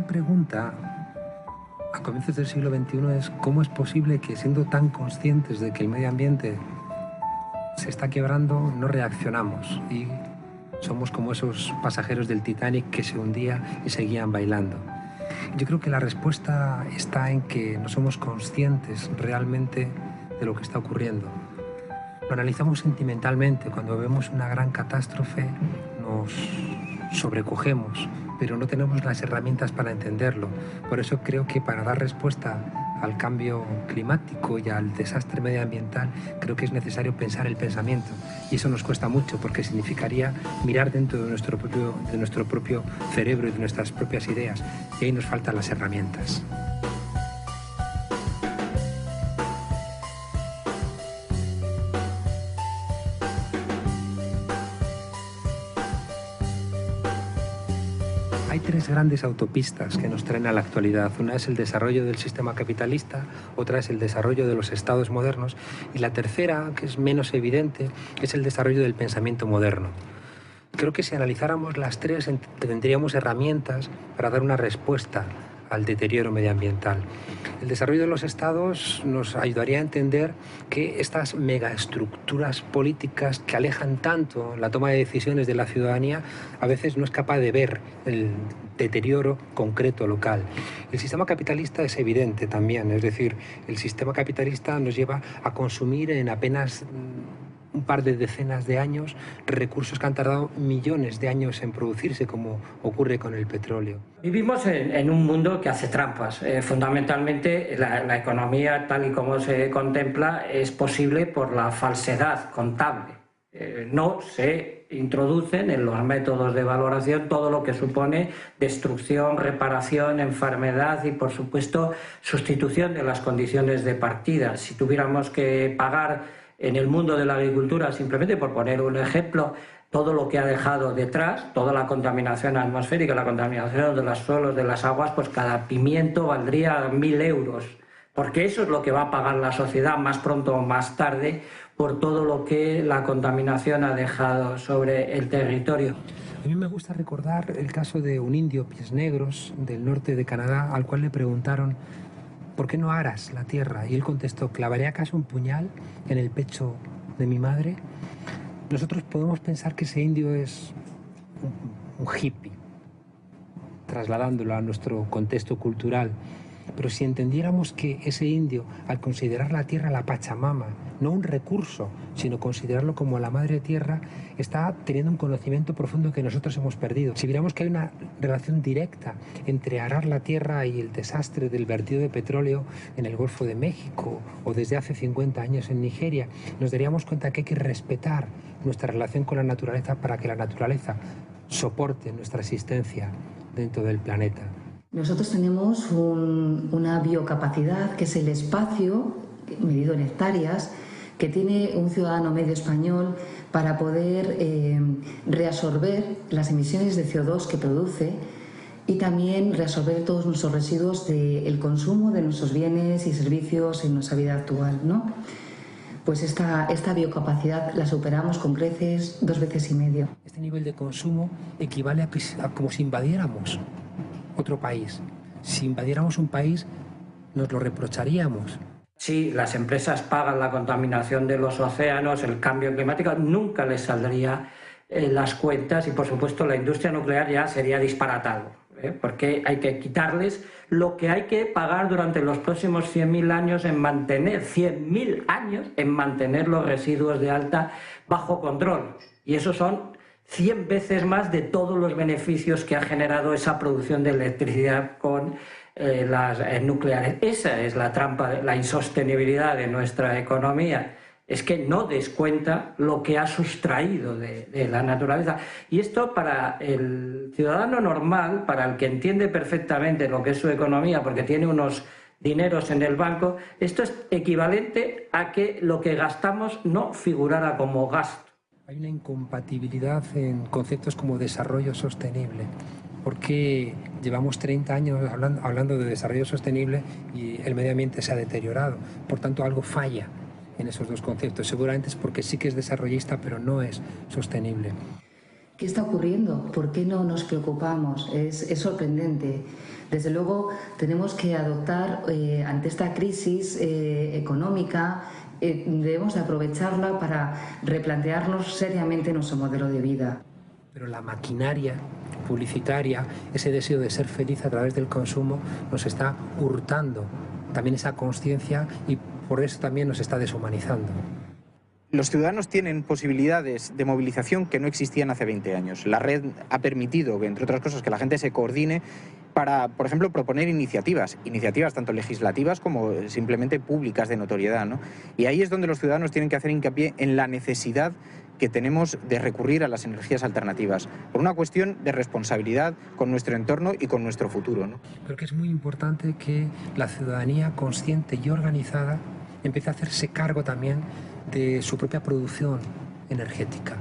gran pregunta a comienzos del siglo XXI es cómo es posible que, siendo tan conscientes de que el medio ambiente se está quebrando, no reaccionamos y somos como esos pasajeros del Titanic que se hundía y seguían bailando. Yo creo que la respuesta está en que no somos conscientes realmente de lo que está ocurriendo. Lo analizamos sentimentalmente. Cuando vemos una gran catástrofe nos sobrecogemos, pero no tenemos las herramientas para entenderlo. Por eso creo que para dar respuesta al cambio climático y al desastre medioambiental, creo que es necesario pensar el pensamiento. Y eso nos cuesta mucho, porque significaría mirar dentro de nuestro propio cerebro y de nuestras propias ideas. Y ahí nos faltan las herramientas. Hay tres grandes autopistas que nos traen a la actualidad. Una es el desarrollo del sistema capitalista, otra es el desarrollo de los estados modernos y la tercera, que es menos evidente, es el desarrollo del pensamiento moderno. Creo que si analizáramos las tres tendríamos herramientas para dar una respuesta al deterioro medioambiental. El desarrollo de los estados nos ayudaría a entender que estas megaestructuras políticas que alejan tanto la toma de decisiones de la ciudadanía a veces no es capaz de ver el deterioro concreto local. El sistema capitalista es evidente también, es decir, el sistema capitalista nos lleva a consumir en apenas un par de decenas de años recursos que han tardado millones de años en producirse, como ocurre con el petróleo. Vivimos en un mundo que hace trampas. Fundamentalmente la economía, tal y como se contempla, es posible por la falsedad contable. No se introducen en los métodos de valoración todo lo que supone destrucción, reparación, enfermedad y, por supuesto, sustitución de las condiciones de partida. Si tuviéramos que pagar en el mundo de la agricultura, simplemente por poner un ejemplo, todo lo que ha dejado detrás, toda la contaminación atmosférica, la contaminación de los suelos, de las aguas, pues cada pimiento valdría 1.000 euros, porque eso es lo que va a pagar la sociedad más pronto o más tarde por todo lo que la contaminación ha dejado sobre el territorio. A mí me gusta recordar el caso de un indio pies negros del norte de Canadá, al cual le preguntaron: ¿por qué no aras la tierra? Y él contestó: ¿clavaré acaso un puñal en el pecho de mi madre? Nosotros podemos pensar que ese indio es un hippie, trasladándolo a nuestro contexto cultural. Pero si entendiéramos que ese indio, al considerar la tierra la Pachamama, no un recurso, sino considerarlo como la madre tierra, está teniendo un conocimiento profundo que nosotros hemos perdido. Si viéramos que hay una relación directa entre arar la tierra y el desastre del vertido de petróleo en el Golfo de México o desde hace 50 años en Nigeria, nos daríamos cuenta que hay que respetar nuestra relación con la naturaleza para que la naturaleza soporte nuestra existencia dentro del planeta. Nosotros tenemos una biocapacidad, que es el espacio medido en hectáreas, que tiene un ciudadano medio español para poder reabsorber las emisiones de CO2 que produce y también reabsorber todos nuestros residuos del consumo de nuestros bienes y servicios en nuestra vida actual, ¿no? Pues esta biocapacidad la superamos con creces 2,5 veces. Este nivel de consumo equivale a como si invadiéramos otro país. Si invadiéramos un país, nos lo reprocharíamos. Si las empresas pagan la contaminación de los océanos, el cambio climático, nunca les saldría las cuentas y, por supuesto, la industria nuclear ya sería disparatado, porque hay que quitarles lo que hay que pagar durante los próximos 100.000 años en mantener, 100.000 años en mantener los residuos de alta bajo control. Y esos son 100 veces más de todos los beneficios que ha generado esa producción de electricidad con las nucleares. Esa es la trampa, la insostenibilidad de nuestra economía. Es que no descuenta lo que ha sustraído de la naturaleza. Y esto, para el ciudadano normal, para el que entiende perfectamente lo que es su economía, porque tiene unos dineros en el banco, esto es equivalente a que lo que gastamos no figurara como gasto. Hay una incompatibilidad en conceptos como desarrollo sostenible, porque llevamos 30 años hablando de desarrollo sostenible y el medio ambiente se ha deteriorado. Por tanto, algo falla en esos dos conceptos. Seguramente es porque sí que es desarrollista, pero no es sostenible. ¿Qué está ocurriendo? ¿Por qué no nos preocupamos? Es sorprendente. Desde luego tenemos que adoptar ante esta crisis económica, debemos de aprovecharla para replantearnos seriamente nuestro modelo de vida. Pero la maquinaria publicitaria, ese deseo de ser feliz a través del consumo, nos está hurtando también esa conciencia y por eso también nos está deshumanizando. Los ciudadanos tienen posibilidades de movilización que no existían hace 20 años. La red ha permitido, entre otras cosas, que la gente se coordine para, por ejemplo, proponer iniciativas tanto legislativas como simplemente públicas de notoriedad, ¿no? Y ahí es donde los ciudadanos tienen que hacer hincapié en la necesidad que tenemos de recurrir a las energías alternativas, por una cuestión de responsabilidad con nuestro entorno y con nuestro futuro, ¿no? Creo que es muy importante que la ciudadanía consciente y organizada empiece a hacerse cargo también de su propia producción energética.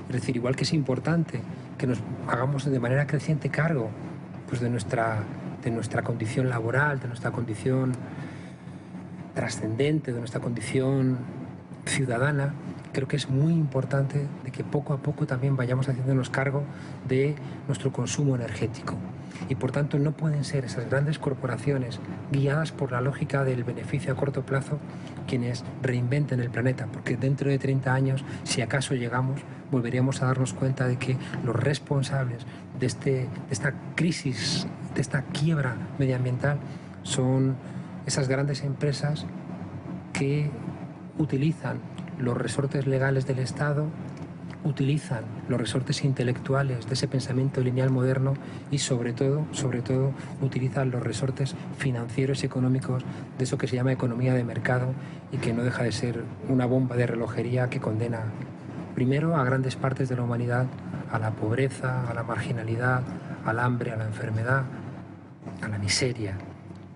Es decir, igual que es importante que nos hagamos de manera creciente cargo pues, de nuestra condición laboral, de nuestra condición trascendente, de nuestra condición ciudadana, creo que es muy importante de que poco a poco también vayamos haciéndonos cargo de nuestro consumo energético. Y por tanto no pueden ser esas grandes corporaciones guiadas por la lógica del beneficio a corto plazo quienes reinventen el planeta, porque dentro de 30 años, si acaso llegamos, volveríamos a darnos cuenta de que los responsables de esta crisis, de esta quiebra medioambiental, son esas grandes empresas que utilizan los resortes legales del Estado, utilizan los resortes intelectuales de ese pensamiento lineal moderno y sobre todo utilizan los resortes financieros y económicos de eso que se llama economía de mercado y que no deja de ser una bomba de relojería que condena primero a grandes partes de la humanidad a la pobreza, a la marginalidad, al hambre, a la enfermedad, a la miseria,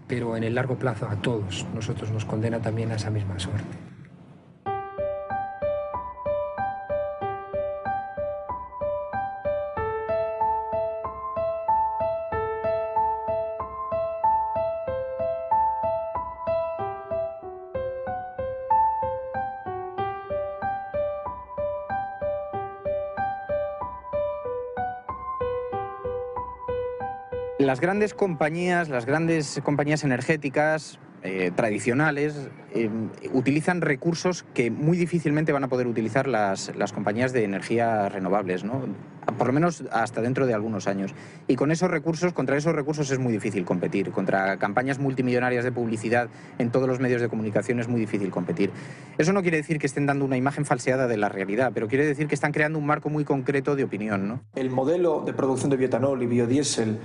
pero en el largo plazo a todos nosotros nos condena también a esa misma suerte. Las grandes compañías energéticas tradicionales utilizan recursos que muy difícilmente van a poder utilizar las compañías de energías renovables, ¿no? Por lo menos hasta dentro de algunos años. Y con esos recursos, contra esos recursos es muy difícil competir. Contra campañas multimillonarias de publicidad en todos los medios de comunicación es muy difícil competir. Eso no quiere decir que estén dando una imagen falseada de la realidad, pero quiere decir que están creando un marco muy concreto de opinión, ¿no? El modelo de producción de bioetanol y biodiesel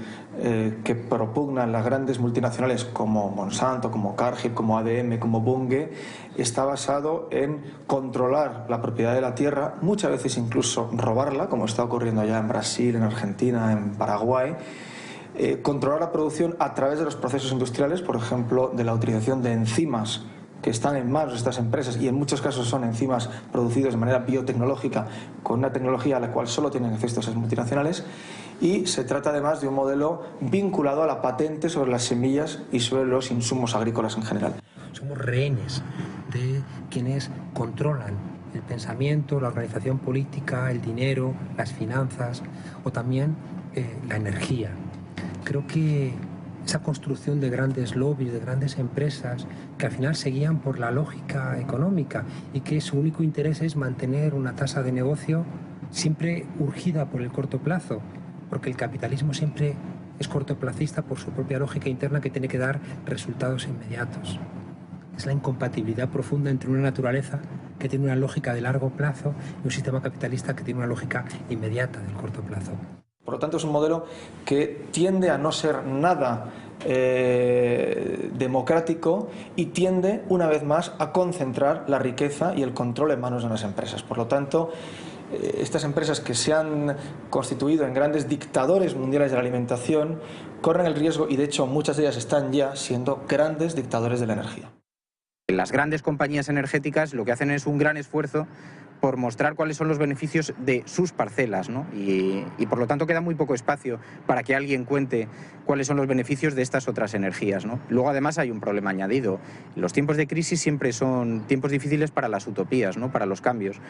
que propugnan las grandes multinacionales como Monsanto, como Cargill, como ADM, como Bunge, está basado en controlar la propiedad de la tierra, muchas veces incluso robarla, como está ocurriendo allá en Brasil, en Argentina, en Paraguay, controlar la producción a través de los procesos industriales, por ejemplo, de la utilización de enzimas que están en manos de estas empresas y en muchos casos son enzimas producidos de manera biotecnológica con una tecnología a la cual solo tienen acceso esas multinacionales, y se trata además de un modelo vinculado a la patente sobre las semillas y sobre los insumos agrícolas en general. Somos rehenes de quienes controlan el pensamiento, la organización política, el dinero, las finanzas o también la energía. Creo que esa construcción de grandes lobbies, de grandes empresas que al final se guían por la lógica económica y que su único interés es mantener una tasa de negocio siempre urgida por el corto plazo, porque el capitalismo siempre es cortoplacista por su propia lógica interna que tiene que dar resultados inmediatos. Es la incompatibilidad profunda entre una naturaleza que tiene una lógica de largo plazo y un sistema capitalista que tiene una lógica inmediata del corto plazo. Por lo tanto, es un modelo que tiende a no ser nada democrático y tiende, una vez más, a concentrar la riqueza y el control en manos de unas empresas. Por lo tanto, estas empresas que se han constituido en grandes dictadores mundiales de la alimentación corren el riesgo, y de hecho muchas de ellas están ya siendo grandes dictadores de la energía. Las grandes compañías energéticas lo que hacen es un gran esfuerzo por mostrar cuáles son los beneficios de sus parcelas, ¿no? Y por lo tanto queda muy poco espacio para que alguien cuente cuáles son los beneficios de estas otras energías, ¿no? Luego además hay un problema añadido. Los tiempos de crisis siempre son tiempos difíciles para las utopías, ¿no? Para los cambios.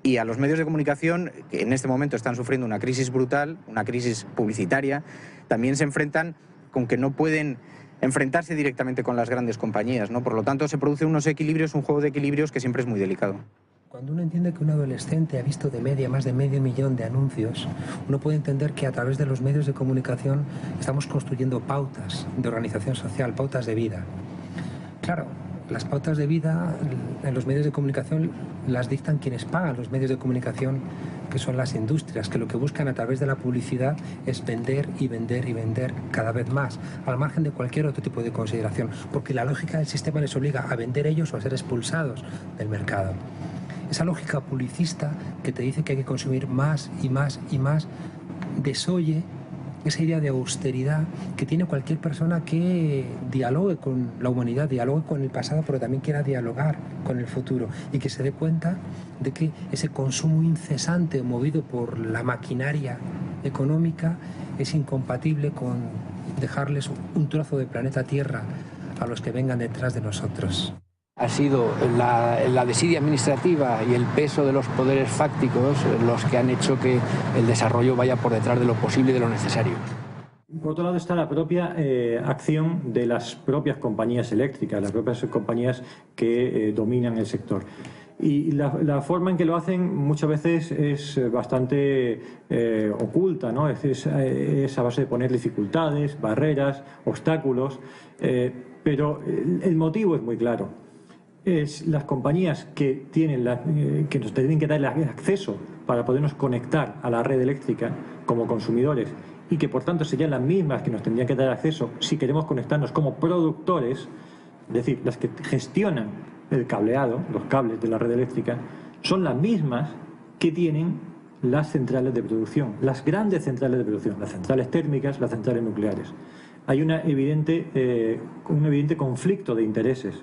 Y a los medios de comunicación, que en este momento están sufriendo una crisis brutal, una crisis publicitaria, también se enfrentan con que no pueden enfrentarse directamente con las grandes compañías, ¿no? Por lo tanto se producen unos equilibrios, un juego de equilibrios que siempre es muy delicado. Cuando uno entiende que un adolescente ha visto de media más de 500.000 de anuncios, uno puede entender que a través de los medios de comunicación estamos construyendo pautas de organización social, pautas de vida. Claro, las pautas de vida en los medios de comunicación las dictan quienes pagan los medios de comunicación, que son las industrias, que lo que buscan a través de la publicidad es vender y vender y vender cada vez más, al margen de cualquier otro tipo de consideración, porque la lógica del sistema les obliga a vender ellos o a ser expulsados del mercado. Esa lógica publicista que te dice que hay que consumir más y más y más desoye esa idea de austeridad que tiene cualquier persona que dialogue con la humanidad, dialogue con el pasado, pero también quiera dialogar con el futuro y que se dé cuenta de que ese consumo incesante movido por la maquinaria económica es incompatible con dejarles un trozo de planeta Tierra a los que vengan detrás de nosotros. Ha sido la desidia administrativa y el peso de los poderes fácticos los que han hecho que el desarrollo vaya por detrás de lo posible y de lo necesario. Por otro lado está la propia acción de las propias compañías eléctricas, las propias compañías que dominan el sector. Y la forma en que lo hacen muchas veces es bastante oculta, ¿no? Es a base de poner dificultades, barreras, obstáculos, pero el motivo es muy claro. Es las compañías que que nos tienen que dar el acceso para podernos conectar a la red eléctrica como consumidores y que por tanto serían las mismas que nos tendrían que dar acceso si queremos conectarnos como productores, es decir, las que gestionan el cableado, los cables de la red eléctrica, son las mismas que tienen las centrales de producción, las grandes centrales de producción, las centrales térmicas, las centrales nucleares. Hay un evidente conflicto de intereses.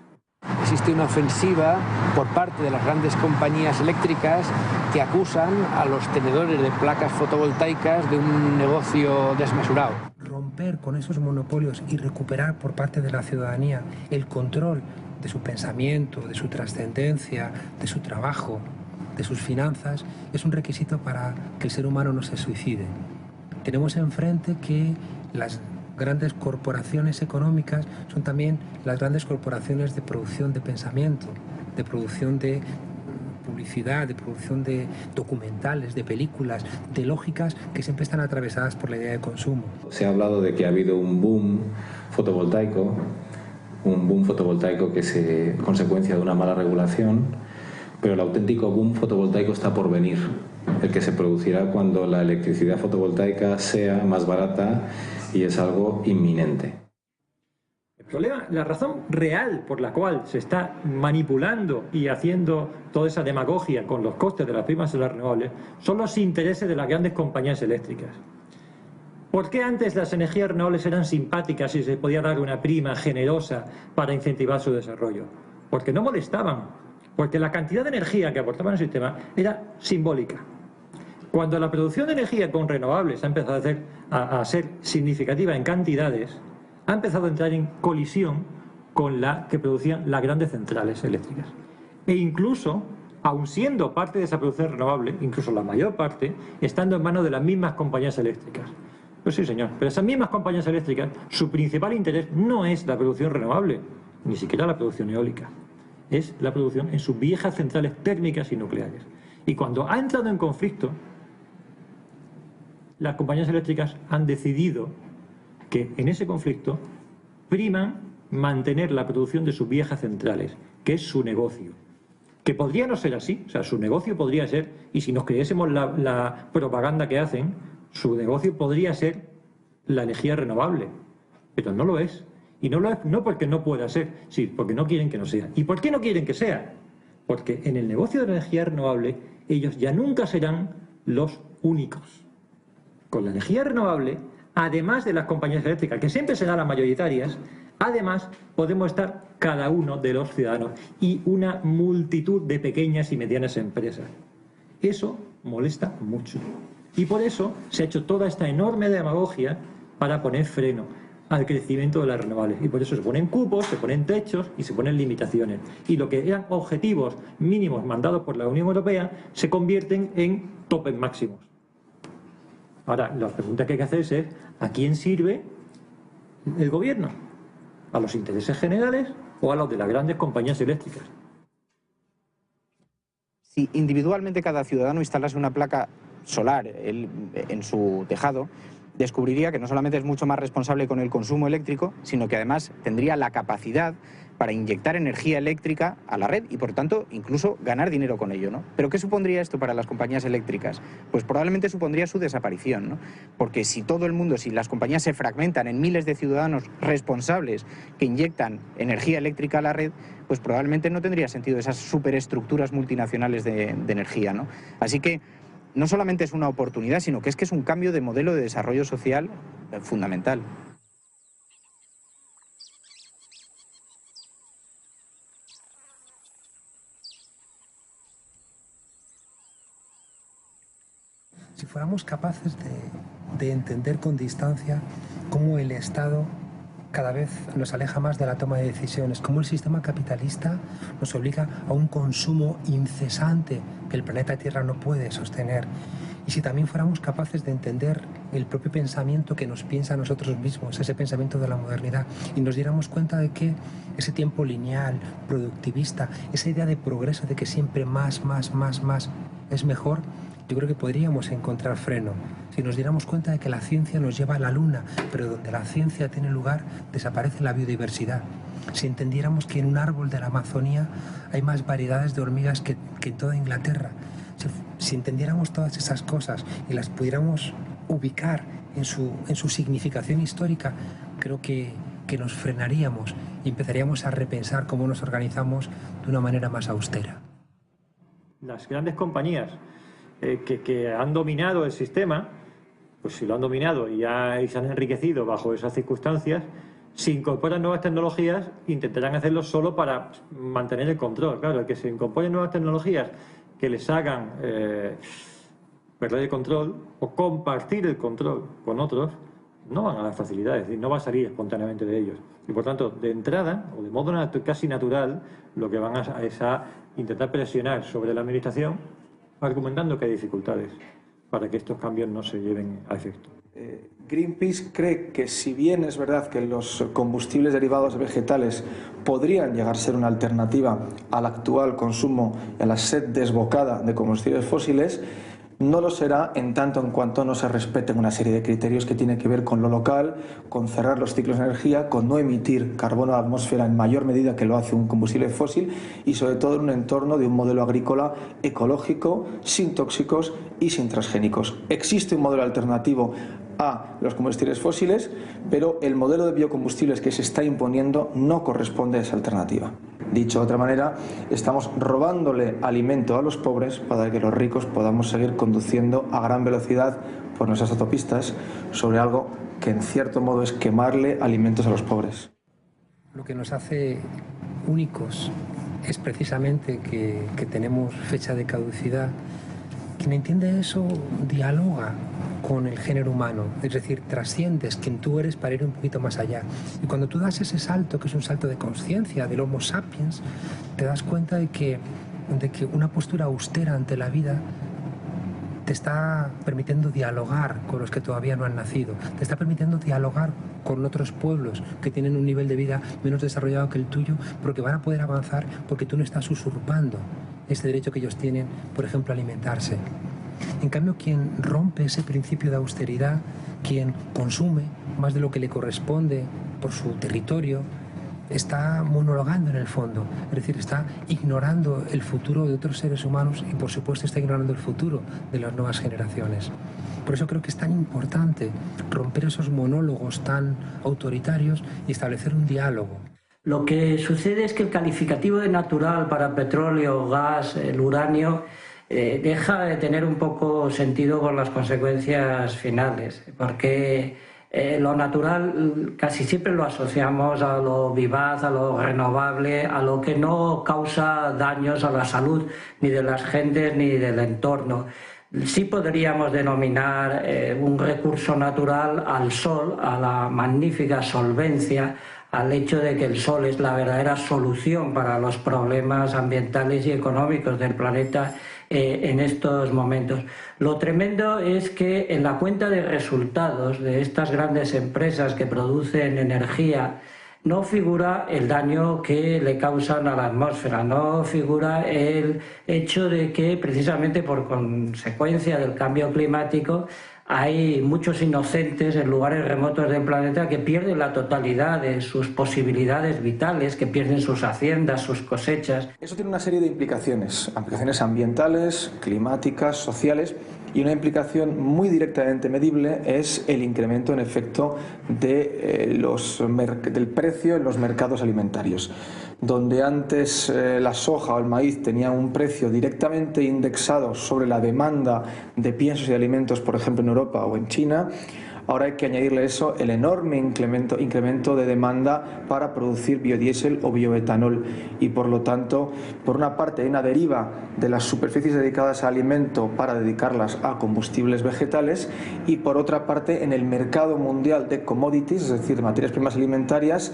Existe una ofensiva por parte de las grandes compañías eléctricas que acusan a los tenedores de placas fotovoltaicas de un negocio desmesurado. Romper con esos monopolios y recuperar por parte de la ciudadanía el control de su pensamiento, de su trascendencia, de su trabajo, de sus finanzas, es un requisito para que el ser humano no se suicide. Tenemos enfrente que las grandes corporaciones económicas son también las grandes corporaciones de producción de pensamiento, de producción de publicidad, de producción de documentales, de películas, de lógicas que siempre están atravesadas por la idea de consumo. Se ha hablado de que ha habido un boom fotovoltaico que es consecuencia de una mala regulación, pero el auténtico boom fotovoltaico está por venir, el que se producirá cuando la electricidad fotovoltaica sea más barata y es algo inminente. El problema, la razón real por la cual se está manipulando y haciendo toda esa demagogia con los costes de las primas de las renovables son los intereses de las grandes compañías eléctricas. ¿Por qué antes las energías renovables eran simpáticas y se podía dar una prima generosa para incentivar su desarrollo? Porque no molestaban, porque la cantidad de energía que aportaban al sistema era simbólica. Cuando la producción de energía con renovables ha empezado a ser significativa en cantidades, ha empezado a entrar en colisión con la que producían las grandes centrales eléctricas. E incluso, aun siendo parte de esa producción renovable, incluso la mayor parte, estando en manos de las mismas compañías eléctricas. Pues sí, señor, pero esas mismas compañías eléctricas, su principal interés no es la producción renovable, ni siquiera la producción eólica. Es la producción en sus viejas centrales térmicas y nucleares. Y cuando ha entrado en conflicto, las compañías eléctricas han decidido que en ese conflicto priman mantener la producción de sus viejas centrales, que es su negocio. Que podría no ser así, o sea, su negocio podría ser, y si nos creyésemos la propaganda que hacen, su negocio podría ser la energía renovable, pero no lo es. Y no lo es no porque no pueda ser, sí, porque no quieren que no sea. ¿Y por qué no quieren que sea? Porque en el negocio de la energía renovable ellos ya nunca serán los únicos. Con la energía renovable, además de las compañías eléctricas, que siempre serán las mayoritarias, Además, podemos estar cada uno de los ciudadanos y una multitud de pequeñas y medianas empresas. Eso molesta mucho. Y por eso se ha hecho toda esta enorme demagogia para poner freno al crecimiento de las renovables. Y por eso se ponen cupos, se ponen techos y se ponen limitaciones. Y lo que eran objetivos mínimos mandados por la Unión Europea se convierten en topes máximos. Ahora, la pregunta que hay que hacerse es, ¿a quién sirve el gobierno? ¿A los intereses generales o a los de las grandes compañías eléctricas? Si individualmente cada ciudadano instalase una placa solar en su tejado, descubriría que no solamente es mucho más responsable con el consumo eléctrico, sino que además tendría la capacidad para inyectar energía eléctrica a la red y, por tanto, incluso ganar dinero con ello, ¿no? ¿Pero qué supondría esto para las compañías eléctricas? Pues probablemente supondría su desaparición, ¿no? Porque si todo el mundo, si las compañías se fragmentan en miles de ciudadanos responsables que inyectan energía eléctrica a la red, pues probablemente no tendría sentido esas superestructuras multinacionales de energía, ¿no? Así que no solamente es una oportunidad, sino que es un cambio de modelo de desarrollo social fundamental. Si fuéramos capaces de entender con distancia cómo el Estado cada vez nos aleja más de la toma de decisiones, cómo el sistema capitalista nos obliga a un consumo incesante que el planeta Tierra no puede sostener. Y si también fuéramos capaces de entender el propio pensamiento que nos piensa a nosotros mismos, ese pensamiento de la modernidad, y nos diéramos cuenta de que ese tiempo lineal, productivista, esa idea de progreso, de que siempre más es mejor, yo creo que podríamos encontrar freno. Si nos diéramos cuenta de que la ciencia nos lleva a la luna, pero donde la ciencia tiene lugar, desaparece la biodiversidad. Si entendiéramos que en un árbol de la Amazonía hay más variedades de hormigas que en toda Inglaterra. Si entendiéramos todas esas cosas y las pudiéramos ubicar en su significación histórica, creo que nos frenaríamos y empezaríamos a repensar cómo nos organizamos de una manera más austera. Las grandes compañías que han dominado el sistema, pues si lo han dominado y se han enriquecido bajo esas circunstancias, si incorporan nuevas tecnologías, intentarán hacerlo solo para mantener el control. Claro, el que se incorporen nuevas tecnologías que les hagan perder el control o compartir el control con otros, no van a dar facilidades y no va a salir espontáneamente de ellos. Y por tanto, de entrada, o de modo casi natural, lo que van es a intentar presionar sobre la administración, argumentando que hay dificultades para que estos cambios no se lleven a efecto. Greenpeace cree que si bien es verdad que los combustibles derivados vegetales podrían llegar a ser una alternativa al actual consumo y a la sed desbocada de combustibles fósiles, no lo será en tanto en cuanto no se respeten una serie de criterios que tienen que ver con lo local, con cerrar los ciclos de energía, con no emitir carbono a la atmósfera en mayor medida que lo hace un combustible fósil y sobre todo en un entorno de un modelo agrícola ecológico, sin tóxicos y sin transgénicos. Existe un modelo alternativo a los combustibles fósiles, pero el modelo de biocombustibles que se está imponiendo no corresponde a esa alternativa. Dicho de otra manera, estamos robándole alimento a los pobres para que los ricos podamos seguir conduciendo a gran velocidad por nuestras autopistas sobre algo que en cierto modo es quemarle alimentos a los pobres. Lo que nos hace únicos es precisamente que tenemos fecha de caducidad. Quien entiende eso dialoga con el género humano, es decir, trasciendes quien tú eres para ir un poquito más allá. Y cuando tú das ese salto, que es un salto de conciencia del Homo sapiens, te das cuenta de que una postura austera ante la vida te está permitiendo dialogar con los que todavía no han nacido, te está permitiendo dialogar con otros pueblos que tienen un nivel de vida menos desarrollado que el tuyo, pero que van a poder avanzar porque tú no estás usurpando este derecho que ellos tienen, por ejemplo, a alimentarse. En cambio, quien rompe ese principio de austeridad, quien consume más de lo que le corresponde por su territorio, está monologando en el fondo, es decir, está ignorando el futuro de otros seres humanos y, por supuesto, está ignorando el futuro de las nuevas generaciones. Por eso creo que es tan importante romper esos monólogos tan autoritarios y establecer un diálogo. Lo que sucede es que el calificativo de natural para petróleo, gas, el uranio, deja de tener un poco sentido por las consecuencias finales, porque Lo natural casi siempre lo asociamos a lo vivaz, a lo renovable, a lo que no causa daños a la salud ni de las gentes ni del entorno. Sí podríamos denominar un recurso natural al sol, a la magnífica solvencia, al hecho de que el sol es la verdadera solución para los problemas ambientales y económicos del planeta en estos momentos. Lo tremendo es que en la cuenta de resultados de estas grandes empresas que producen energía no figura el daño que le causan a la atmósfera, no figura el hecho de que precisamente por consecuencia del cambio climático hay muchos inocentes en lugares remotos del planeta que pierden la totalidad de sus posibilidades vitales, que pierden sus haciendas, sus cosechas. Eso tiene una serie de implicaciones ambientales, climáticas, sociales, y una implicación muy directamente medible es el incremento en efecto del precio en los mercados alimentarios. Donde antes la soja o el maíz tenían un precio directamente indexado sobre la demanda de piensos y alimentos, por ejemplo en Europa o en China, ahora hay que añadirle a eso el enorme incremento de demanda para producir biodiesel o bioetanol, y por lo tanto, por una parte hay una deriva de las superficies dedicadas a alimento para dedicarlas a combustibles vegetales, y por otra parte en el mercado mundial de commodities, es decir, materias primas alimentarias,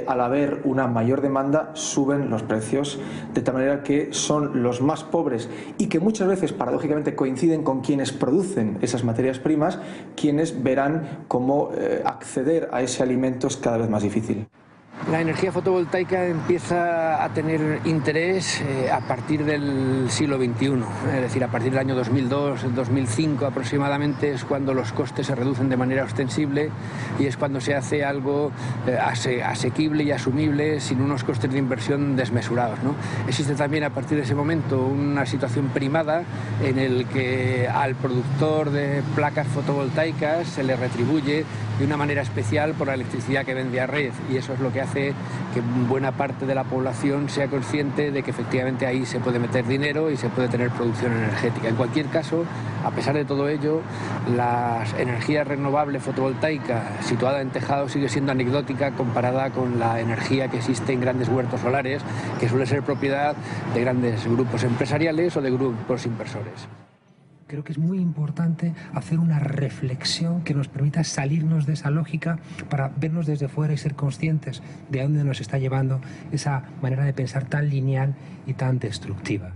al haber una mayor demanda suben los precios, de tal manera que son los más pobres y que muchas veces paradójicamente coinciden con quienes producen esas materias primas quienes verán cómo acceder a ese alimento es cada vez más difícil. La energía fotovoltaica empieza a tener interés a partir del siglo XXI, es decir, a partir del año 2002, 2005 aproximadamente es cuando los costes se reducen de manera ostensible y es cuando se hace algo asequible y asumible sin unos costes de inversión desmesurados, ¿no? Existe también a partir de ese momento una situación primada en el que al productor de placas fotovoltaicas se le retribuye de una manera especial por la electricidad que vende a red, y eso es lo que hace que buena parte de la población sea consciente de que efectivamente ahí se puede meter dinero y se puede tener producción energética. En cualquier caso, a pesar de todo ello, la energía renovable fotovoltaica situada en tejado sigue siendo anecdótica comparada con la energía que existe en grandes huertos solares, que suele ser propiedad de grandes grupos empresariales o de grupos inversores. Creo que es muy importante hacer una reflexión que nos permita salirnos de esa lógica para vernos desde fuera y ser conscientes de a dónde nos está llevando esa manera de pensar tan lineal y tan destructiva.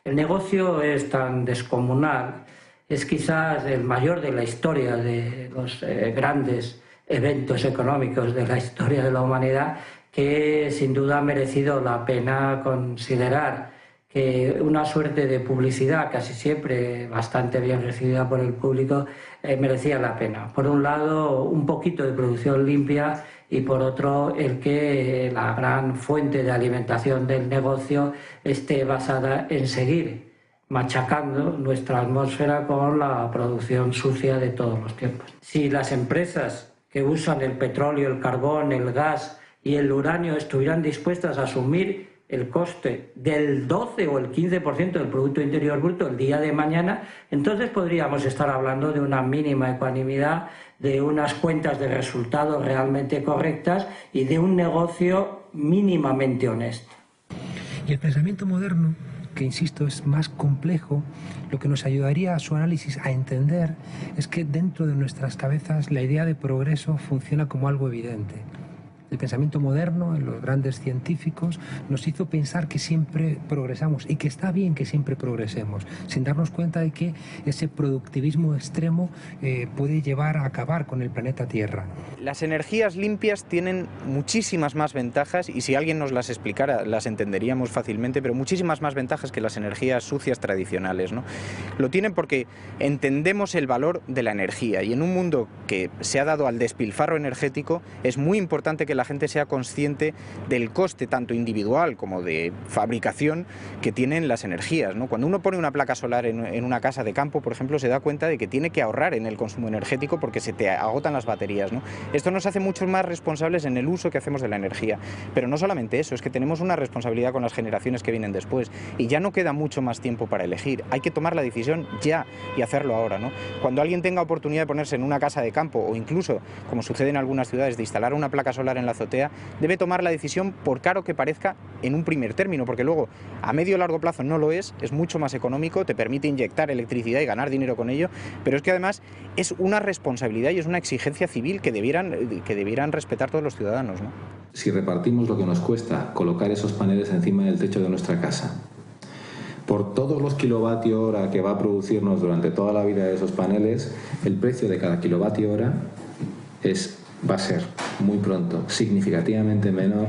El negocio es tan descomunal, es quizás el mayor de la historia de los grandes eventos económicos de la historia de la humanidad, que sin duda ha merecido la pena considerar que una suerte de publicidad, casi siempre bastante bien recibida por el público, merecía la pena. Por un lado, un poquito de producción limpia, y por otro, el que la gran fuente de alimentación del negocio esté basada en seguir machacando nuestra atmósfera con la producción sucia de todos los tiempos. Si las empresas que usan el petróleo, el carbón, el gas y el uranio estuvieran dispuestas a asumir el coste del 12 o el 15% del Producto Interior Bruto el día de mañana, entonces podríamos estar hablando de una mínima ecuanimidad, de unas cuentas de resultados realmente correctas y de un negocio mínimamente honesto. Y el pensamiento moderno, que insisto es más complejo, lo que nos ayudaría a su análisis a entender es que dentro de nuestras cabezas la idea de progreso funciona como algo evidente. El pensamiento moderno, en los grandes científicos, nos hizo pensar que siempre progresamos y que está bien que siempre progresemos, sin darnos cuenta de que ese productivismo extremo puede llevar a acabar con el planeta Tierra. Las energías limpias tienen muchísimas más ventajas, y si alguien nos las explicara las entenderíamos fácilmente, pero muchísimas más ventajas que las energías sucias tradicionales, ¿no? Lo tienen porque entendemos el valor de la energía, y en un mundo que se ha dado al despilfarro energético es muy importante que la gente sea consciente del coste tanto individual como de fabricación que tienen las energías, ¿no? Cuando uno pone una placa solar en una casa de campo, por ejemplo, se da cuenta de que tiene que ahorrar en el consumo energético porque se te agotan las baterías, ¿no? Esto nos hace mucho más responsables en el uso que hacemos de la energía. Pero no solamente eso, es que tenemos una responsabilidad con las generaciones que vienen después y ya no queda mucho más tiempo para elegir. Hay que tomar la decisión ya y hacerlo ahora, ¿no? Cuando alguien tenga oportunidad de ponerse en una casa de campo o incluso, como sucede en algunas ciudades, de instalar una placa solar en la azotea, debe tomar la decisión por caro que parezca en un primer término, porque luego a medio o largo plazo no lo es mucho más económico, te permite inyectar electricidad y ganar dinero con ello, pero es que además es una responsabilidad y es una exigencia civil que debieran respetar todos los ciudadanos, ¿no? Si repartimos lo que nos cuesta colocar esos paneles encima del techo de nuestra casa, por todos los kilovatio hora que va a producirnos durante toda la vida de esos paneles, el precio de cada kilovatio hora va a ser muy pronto significativamente menor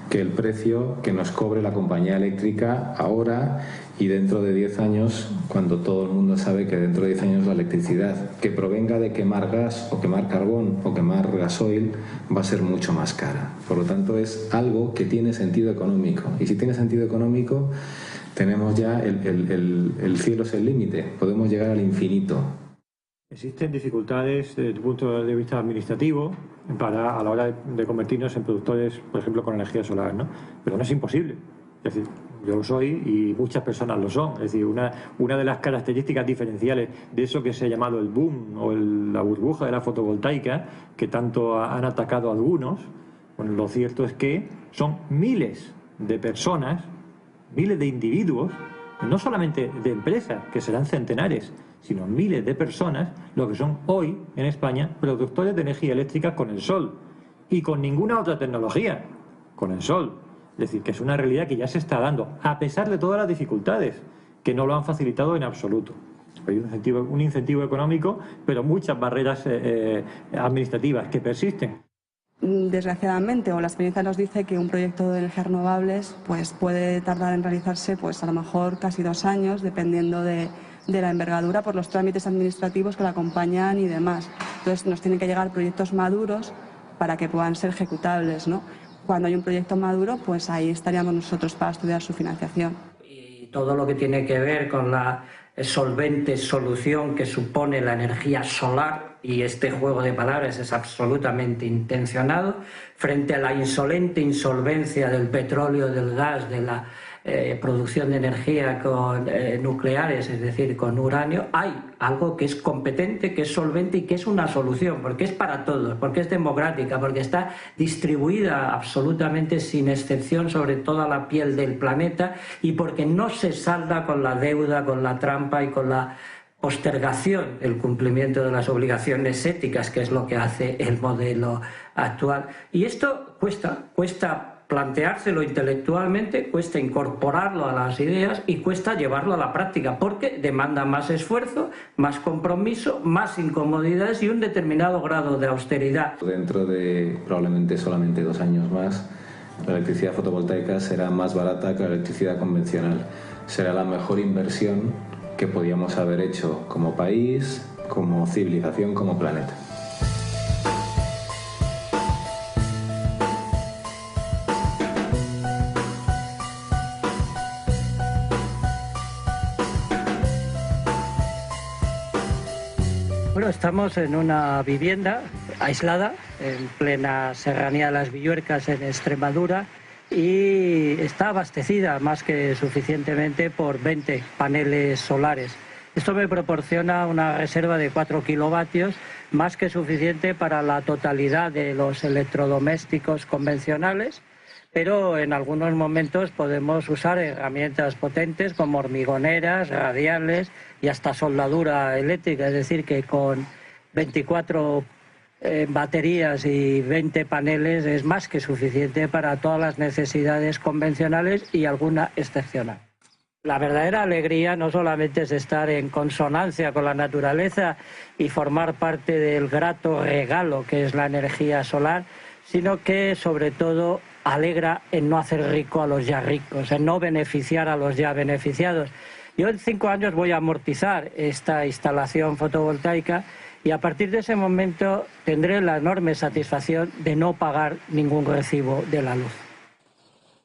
que el precio que nos cobre la compañía eléctrica ahora y dentro de 10 años, cuando todo el mundo sabe que dentro de 10 años la electricidad que provenga de quemar gas o quemar carbón o quemar gasoil va a ser mucho más cara. Por lo tanto, es algo que tiene sentido económico. Y si tiene sentido económico, tenemos ya el cielo es el límite, podemos llegar al infinito. Existen dificultades desde el punto de vista administrativo a la hora de convertirnos en productores, por ejemplo, con energía solar, ¿no? Pero no es imposible. Es decir, yo lo soy y muchas personas lo son. Es decir, una de las características diferenciales de eso que se ha llamado el boom o la burbuja de la fotovoltaica, que tanto han atacado a algunos, bueno, lo cierto es que son miles de personas, miles de individuos, no solamente de empresas, que serán centenares, sino miles de personas, lo que son hoy en España productores de energía eléctrica con el sol y con ninguna otra tecnología, con el sol. Es decir, que es una realidad que ya se está dando, a pesar de todas las dificultades, que no lo han facilitado en absoluto. Hay un incentivo económico, pero muchas barreras administrativas que persisten. Desgraciadamente, o la experiencia nos dice que un proyecto de energías renovables pues puede tardar en realizarse pues a lo mejor casi 2 años, dependiendo de la envergadura, por los trámites administrativos que la acompañan y demás. Entonces nos tienen que llegar proyectos maduros para que puedan ser ejecutables, ¿no? Cuando hay un proyecto maduro, pues ahí estaríamos nosotros para estudiar su financiación. Y todo lo que tiene que ver con la solvente solución que supone la energía solar, y este juego de palabras es absolutamente intencionado, frente a la insolente insolvencia del petróleo, del gas, de la producción de energía con nucleares, es decir, con uranio, hay algo que es competente, que es solvente y que es una solución, porque es para todos, porque es democrática, porque está distribuida absolutamente sin excepción sobre toda la piel del planeta y porque no se salda con la deuda, con la trampa y con la postergación del cumplimiento de las obligaciones éticas, que es lo que hace el modelo actual. Y esto cuesta planteárselo intelectualmente, cuesta incorporarlo a las ideas y cuesta llevarlo a la práctica, porque demanda más esfuerzo, más compromiso, más incomodidades y un determinado grado de austeridad. Dentro de probablemente solamente 2 años más, la electricidad fotovoltaica será más barata que la electricidad convencional. Será la mejor inversión que podíamos haber hecho como país, como civilización, como planeta. Bueno, estamos en una vivienda aislada, en plena serranía de las Villuercas, en Extremadura, y está abastecida más que suficientemente por 20 paneles solares. Esto me proporciona una reserva de 4 kilovatios, más que suficiente para la totalidad de los electrodomésticos convencionales, pero en algunos momentos podemos usar herramientas potentes como hormigoneras, radiales y hasta soldadura eléctrica, es decir, que con 24 baterías y 20 paneles es más que suficiente para todas las necesidades convencionales y alguna excepcional. La verdadera alegría no solamente es estar en consonancia con la naturaleza y formar parte del grato regalo que es la energía solar, sino que sobre todo alegra en no hacer rico a los ya ricos, en no beneficiar a los ya beneficiados. Yo en 5 años voy a amortizar esta instalación fotovoltaica y a partir de ese momento tendré la enorme satisfacción de no pagar ningún recibo de la luz.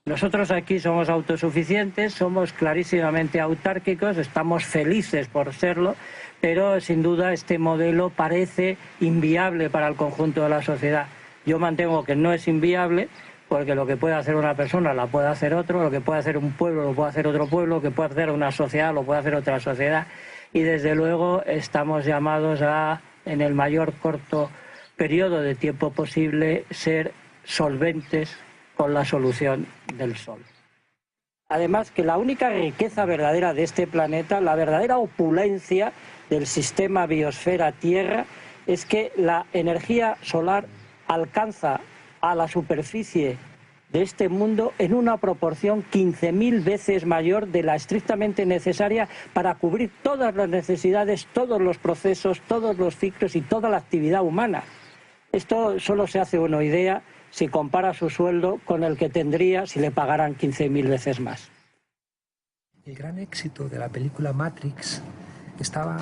Nosotros aquí somos autosuficientes, somos clarísimamente autárquicos, estamos felices por serlo, pero sin duda este modelo parece inviable para el conjunto de la sociedad. Yo mantengo que no es inviable, porque lo que puede hacer una persona la puede hacer otro, lo que puede hacer un pueblo lo puede hacer otro pueblo, lo que puede hacer una sociedad lo puede hacer otra sociedad, y desde luego estamos llamados a, en el mayor corto periodo de tiempo posible, ser solventes con la solución del sol. Además, que la única riqueza verdadera de este planeta, la verdadera opulencia del sistema biosfera-Tierra, es que la energía solar alcanza a la superficie de este mundo en una proporción 15.000 veces mayor de la estrictamente necesaria para cubrir todas las necesidades, todos los procesos, todos los ciclos y toda la actividad humana. Esto solo se hace una idea si compara su sueldo con el que tendría si le pagaran 15.000 veces más. El gran éxito de la película Matrix estaba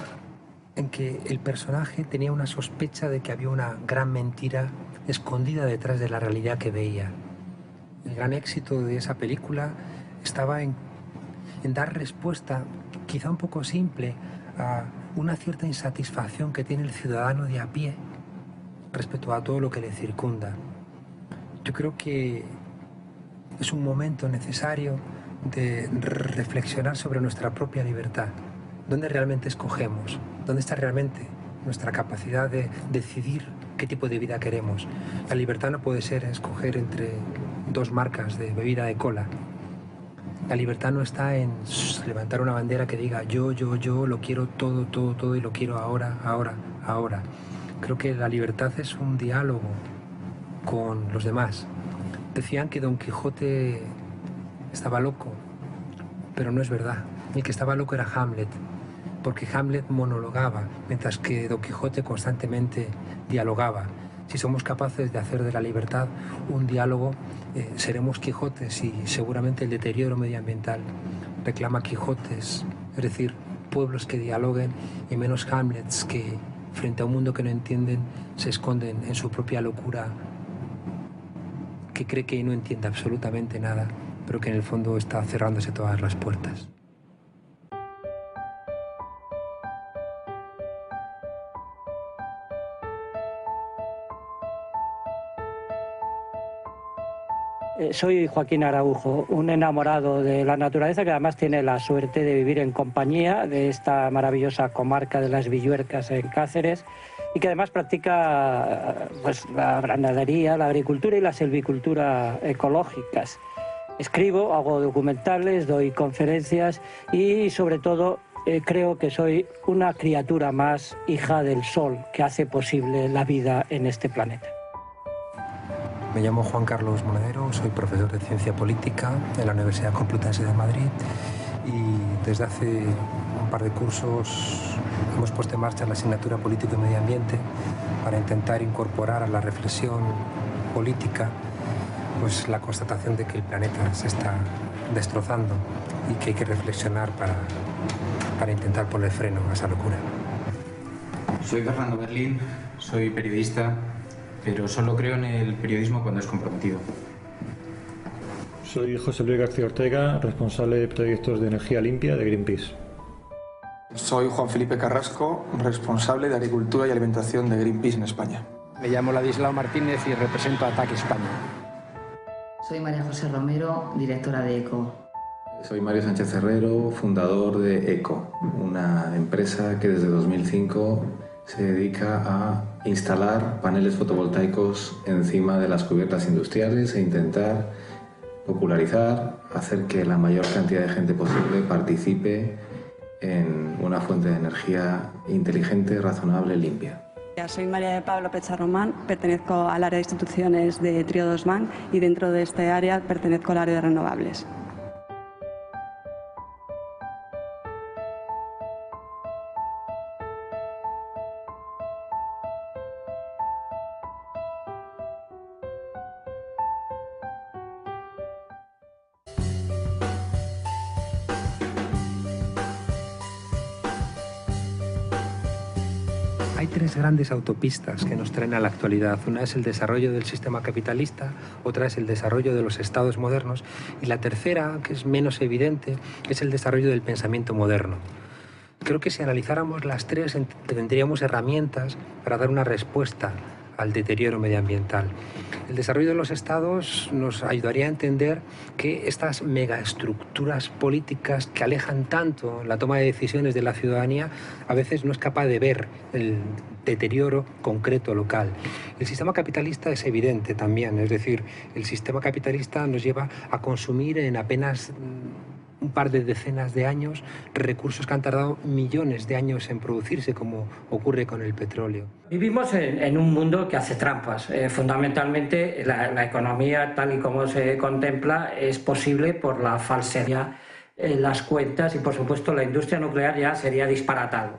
en que el personaje tenía una sospecha de que había una gran mentira escondida detrás de la realidad que veía. El gran éxito de esa película estaba en dar respuesta, quizá un poco simple, a una cierta insatisfacción que tiene el ciudadano de a pie respecto a todo lo que le circunda. Yo creo que es un momento necesario de reflexionar sobre nuestra propia libertad. ¿Dónde realmente escogemos? ¿Dónde está realmente nuestra capacidad de decidir qué tipo de vida queremos? La libertad no puede ser escoger entre dos marcas de bebida de cola. La libertad no está en levantar una bandera que diga yo, lo quiero todo y lo quiero ahora. Creo que la libertad es un diálogo con los demás. Decían que Don Quijote estaba loco, pero no es verdad. El que estaba loco era Hamlet, porque Hamlet monologaba, mientras que Don Quijote constantemente dialogaba. Si somos capaces de hacer de la libertad un diálogo, seremos Quijotes, y seguramente el deterioro medioambiental reclama Quijotes, es decir, pueblos que dialoguen y menos Hamlets que, frente a un mundo que no entienden, se esconden en su propia locura, que cree que no entiende absolutamente nada, pero que en el fondo está cerrándose todas las puertas. Soy Joaquín Araujo, un enamorado de la naturaleza que además tiene la suerte de vivir en compañía de esta maravillosa comarca de las Villuercas en Cáceres, y que además practica pues, la ganadería, la agricultura y la silvicultura ecológicas. Escribo, hago documentales, doy conferencias y sobre todo creo que soy una criatura más hija del sol que hace posible la vida en este planeta. Me llamo Juan Carlos Monedero, soy profesor de Ciencia Política en la Universidad Complutense de Madrid, y desde hace un par de cursos hemos puesto en marcha la asignatura Político y Medio Ambiente para intentar incorporar a la reflexión política pues, la constatación de que el planeta se está destrozando y que hay que reflexionar para intentar poner freno a esa locura. Soy Fernando Berlín, soy periodista, pero solo creo en el periodismo cuando es comprometido. Soy José Luis García Ortega, responsable de proyectos de energía limpia de Greenpeace. Soy Juan Felipe Carrasco, responsable de Agricultura y Alimentación de Greenpeace en España. Me llamo Ladislao Martínez y represento a ATAC España. Soy María José Romero, directora de ECO. Soy Mario Sánchez Herrero, fundador de ECO, una empresa que desde 2005 se dedica a instalar paneles fotovoltaicos encima de las cubiertas industriales e intentar popularizar, hacer que la mayor cantidad de gente posible participe en una fuente de energía inteligente, razonable, limpia. Soy María de Pablo Pecharromán, pertenezco al área de instituciones de Trio 2Man y dentro de este área pertenezco al área de renovables. Hay Hay tres grandes autopistas que nos traen a la actualidad. Una es el desarrollo del sistema capitalista, otra es el desarrollo de los estados modernos y la tercera, que es menos evidente, es el desarrollo del pensamiento moderno. Creo que si analizáramos las tres tendríamos herramientas para dar una respuesta al deterioro medioambiental. El desarrollo de los estados nos ayudaría a entender que estas megaestructuras políticas que alejan tanto la toma de decisiones de la ciudadanía a veces no es capaz de ver el deterioro concreto local. El sistema capitalista es evidente también, es decir, el sistema capitalista nos lleva a consumir en apenas un par de decenas de años recursos que han tardado millones de años en producirse, como ocurre con el petróleo. Vivimos en un mundo que hace trampas. Fundamentalmente la economía, tal y como se contempla, es posible por la falsedad en las cuentas y, por supuesto, la industria nuclear ya sería disparatado,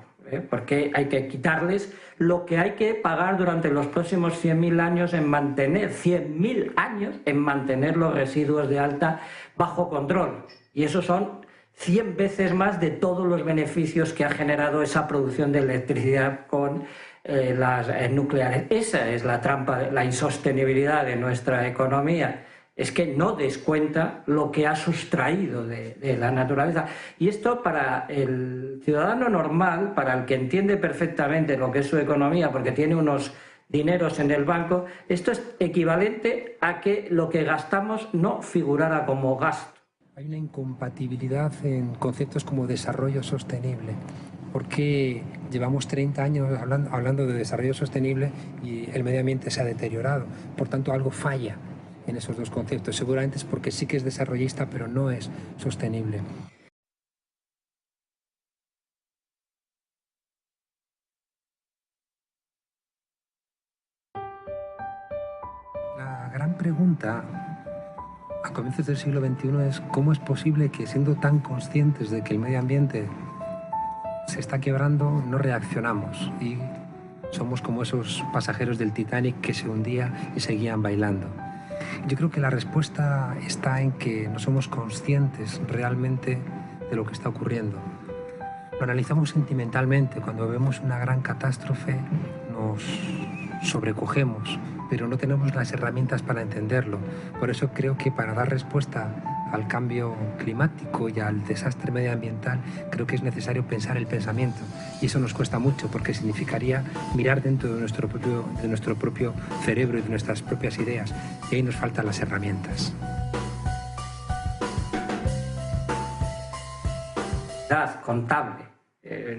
porque hay que quitarles lo que hay que pagar durante los próximos 100.000 años en mantener, 100.000 años en mantener los residuos de alta bajo control. Y eso son 100 veces más de todos los beneficios que ha generado esa producción de electricidad con las nucleares. Esa es la trampa, la insostenibilidad de nuestra economía. Es que no descuenta lo que ha sustraído de la naturaleza. Y esto para el ciudadano normal, para el que entiende perfectamente lo que es su economía, porque tiene unos dineros en el banco, esto es equivalente a que lo que gastamos no figurara como gasto. Hay una incompatibilidad en conceptos como desarrollo sostenible, porque llevamos 30 años hablando de desarrollo sostenible y el medio ambiente se ha deteriorado. Por tanto, algo falla en esos dos conceptos. Seguramente es porque sí que es desarrollista, pero no es sostenible. La gran pregunta a comienzos del siglo XXI es cómo es posible que, siendo tan conscientes de que el medio ambiente se está quebrando, no reaccionamos y somos como esos pasajeros del Titanic que se hundía y seguían bailando. Yo creo que la respuesta está en que no somos conscientes realmente de lo que está ocurriendo. Lo analizamos sentimentalmente. Cuando vemos una gran catástrofe nos sobrecogemos, pero no tenemos las herramientas para entenderlo. Por eso creo que para dar respuesta al cambio climático y al desastre medioambiental, creo que es necesario pensar el pensamiento. Y eso nos cuesta mucho, porque significaría mirar dentro de nuestro propio cerebro y de nuestras propias ideas. Y ahí nos faltan las herramientas. Contable.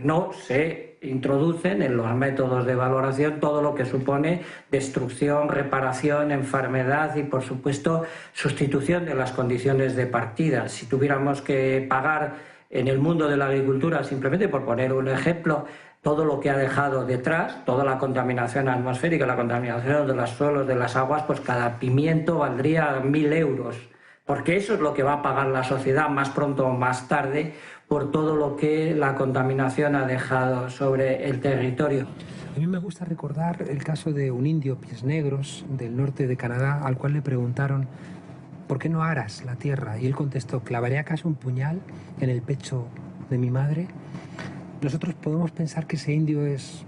No se introducen en los métodos de valoración todo lo que supone destrucción, reparación, enfermedad y, por supuesto, sustitución de las condiciones de partida. Si tuviéramos que pagar en el mundo de la agricultura, simplemente por poner un ejemplo, todo lo que ha dejado detrás, toda la contaminación atmosférica, la contaminación de los suelos, de las aguas, pues cada pimiento valdría 1.000 euros. Porque eso es lo que va a pagar la sociedad más pronto o más tarde por todo lo que la contaminación ha dejado sobre el territorio. A mí me gusta recordar el caso de un indio pies negros del norte de Canadá, al cual le preguntaron ¿por qué no aras la tierra? Y él contestó, ¿clavaré acaso un puñal en el pecho de mi madre? Nosotros podemos pensar que ese indio es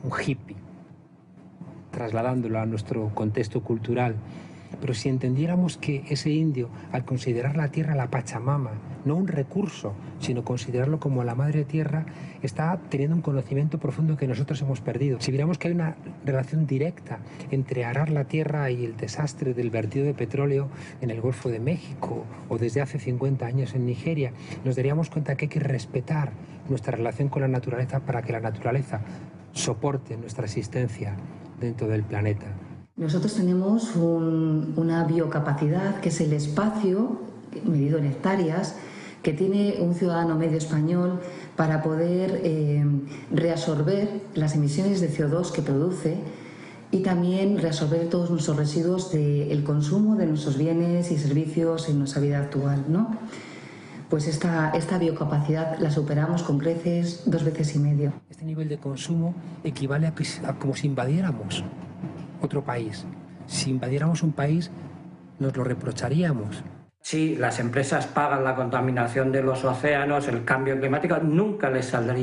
un hippie, trasladándolo a nuestro contexto cultural. Pero si entendiéramos que ese indio, al considerar la tierra la Pachamama, no un recurso, sino considerarlo como la madre tierra, está teniendo un conocimiento profundo que nosotros hemos perdido. Si viéramos que hay una relación directa entre arar la tierra y el desastre del vertido de petróleo en el Golfo de México o desde hace 50 años en Nigeria, nos daríamos cuenta que hay que respetar nuestra relación con la naturaleza para que la naturaleza soporte nuestra existencia dentro del planeta. Nosotros tenemos una biocapacidad, que es el espacio, medido en hectáreas, que tiene un ciudadano medio español para poder reabsorber las emisiones de CO2 que produce y también reabsorber todos nuestros residuos del consumo de nuestros bienes y servicios en nuestra vida actual, ¿no? Pues esta biocapacidad la superamos con creces 2,5 veces. Este nivel de consumo equivale a como si invadiéramos otro país. Si invadiéramos un país, nos lo reprocharíamos. Si las empresas pagan la contaminación de los océanos, el cambio climático, nunca les saldría